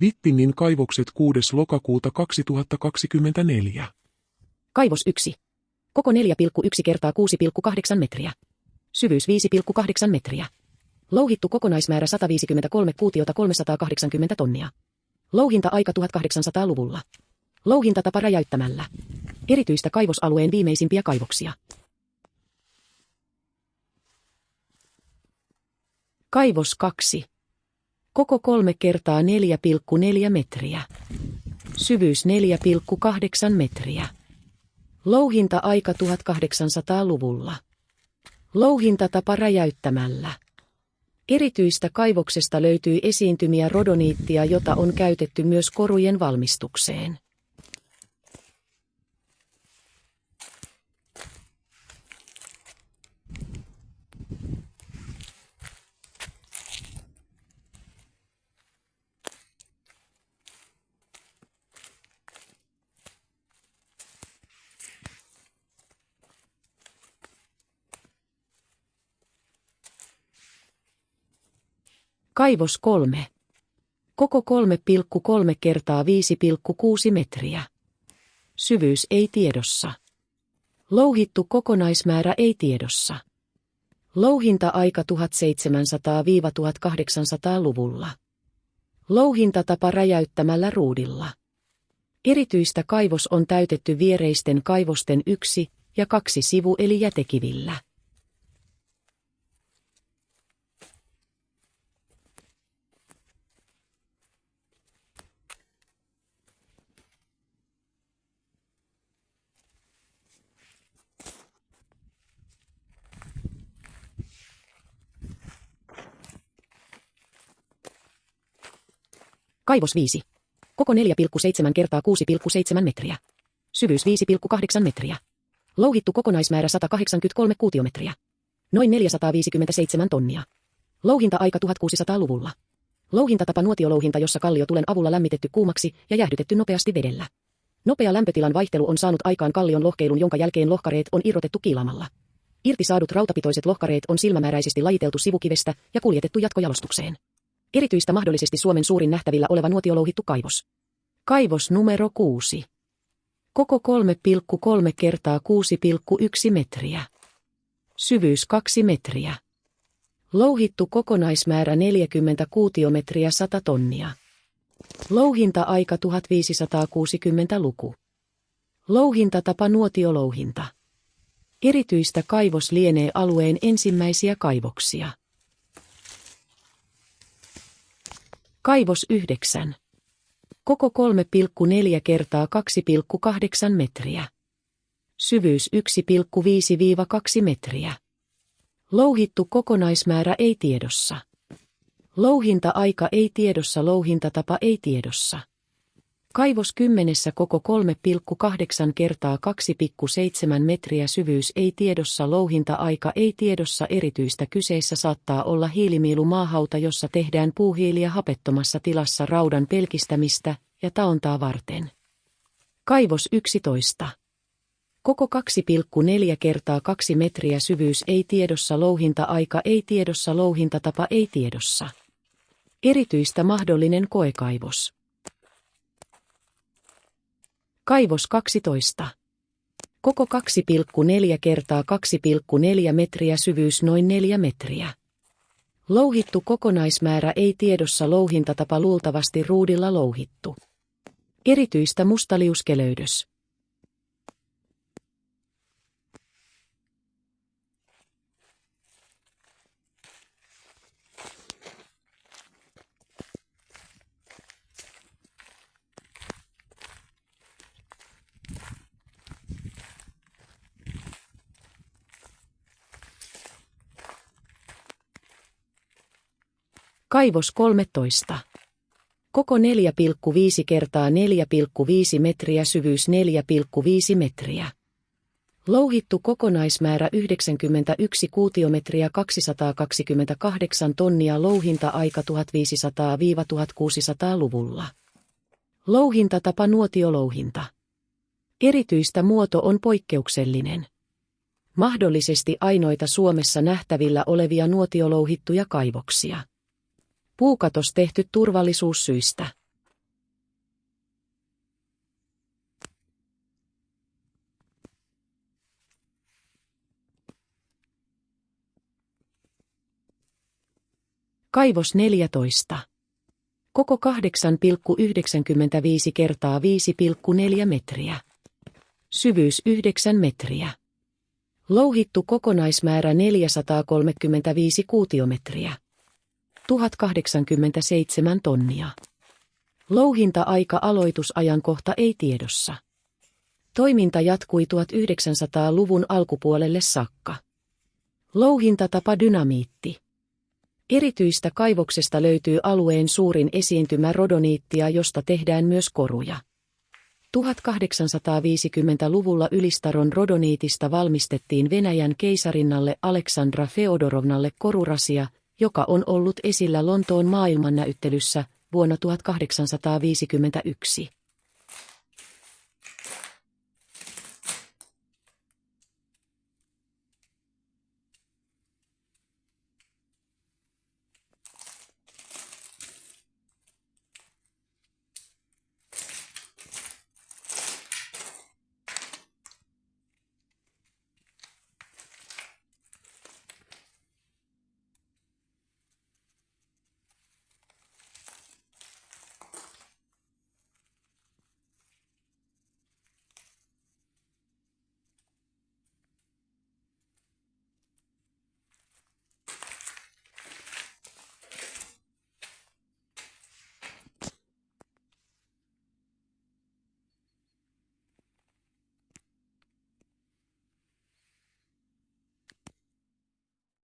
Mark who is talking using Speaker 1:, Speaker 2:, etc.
Speaker 1: Vittinnin kaivokset 6. lokakuuta 2024.
Speaker 2: Kaivos 1. Koko 4,1 kertaa 6,8 metriä. Syvyys 5,8 metriä. Louhittu kokonaismäärä 153 kuutiota 380 tonnia. Louhinta-aika 1800-luvulla. Louhintatapa räjäyttämällä. Erityistä kaivosalueen viimeisimpiä kaivoksia. Kaivos 2. Koko 3 kertaa 4,4 metriä. Syvyys 4,8 metriä. Louhinta-aika 1800-luvulla. Louhintatapa räjäyttämällä. Erityistä kaivoksesta löytyy esiintymiä rodoniittia, jota on käytetty myös korujen valmistukseen. Kaivos 3. Koko 3,3 kertaa 5,6 metriä. Syvyys ei tiedossa. Louhittu kokonaismäärä ei tiedossa. Louhinta-aika 1700–1800-luvulla. Louhintatapa räjäyttämällä ruudilla. Erityistä kaivos on täytetty viereisten kaivosten 1 ja 2 sivu- eli jätekivillä. Kaivos 5. Koko 4,7 kertaa 6,7 metriä. Syvyys 5,8 metriä. Louhittu kokonaismäärä 183 kuutiometriä. Noin 457 tonnia. Louhinta-aika 1600-luvulla. Louhintatapa nuotiolouhinta, jossa kallio tulen avulla lämmitetty kuumaksi ja jäähdytetty nopeasti vedellä. Nopea lämpötilan vaihtelu on saanut aikaan kallion lohkeilun, jonka jälkeen lohkareet on irrotettu kiilaamalla. Irti saadut rautapitoiset lohkareet on silmämääräisesti lajiteltu sivukivestä ja kuljetettu jatkojalostukseen. Erityistä mahdollisesti Suomen suurin nähtävillä oleva nuotiolouhittu kaivos. Kaivos numero 6. Koko 3,3 kertaa 6,1 metriä. Syvyys 2 metriä. Louhittu kokonaismäärä 40 kuutiometriä 100 tonnia. Louhinta-aika 1560-luku. Louhintatapa nuotiolouhinta. Erityistä kaivos lienee alueen ensimmäisiä kaivoksia. Kaivos 9. Koko 3,4 kertaa 2,8 metriä. Syvyys 1,5–2 metriä. Louhittu kokonaismäärä ei tiedossa. Louhinta-aika ei tiedossa, louhintatapa ei tiedossa. Kaivos 10. Koko 3,8 kertaa 2,7 metriä, syvyys ei tiedossa, louhinta-aika ei tiedossa. Erityistä kyseessä saattaa olla hiilimielu-maahauta, jossa tehdään puuhiiliä hapettomassa tilassa raudan pelkistämistä ja taontaa varten. Kaivos 11. Koko 2,4 kertaa 2 metriä, syvyys ei tiedossa, louhinta-aika ei tiedossa, louhintatapa ei tiedossa. Erityistä mahdollinen koekaivos. Kaivos 12. Koko 2,4 kertaa 2,4 metriä, syvyys noin 4 metriä. Louhittu kokonaismäärä ei tiedossa, louhintatapa luultavasti ruudilla louhittu. Erityistä mustaliuskelöydös. Kaivos 13. Koko 4,5 kertaa 4,5 metriä, syvyys 4,5 metriä. Louhittu kokonaismäärä 91 kuutiometriä 228 tonnia, louhinta-aika 1500–1600-luvulla. Louhintatapa nuotiolouhinta. Erityistä muoto on poikkeuksellinen. Mahdollisesti ainoita Suomessa nähtävillä olevia nuotiolouhittuja kaivoksia. Puukatos tehty turvallisuussyistä. Kaivos 14. Koko 8,95 kertaa 5,4 metriä. Syvyys 9 metriä. Louhittu kokonaismäärä 435 kuutiometriä. 1087 tonnia. Louhinta-aika aloitusajankohta ei tiedossa. Toiminta jatkui 1900-luvun alkupuolelle saakka. Louhintatapa dynamiitti. Erityistä kaivoksesta löytyy alueen suurin esiintymä rodoniittia, josta tehdään myös koruja. 1850-luvulla Ylistaron rodoniitista valmistettiin Venäjän keisarinnalle Aleksandra Feodorovnalle korurasia, joka on ollut esillä Lontoon maailmannäyttelyssä vuonna 1851.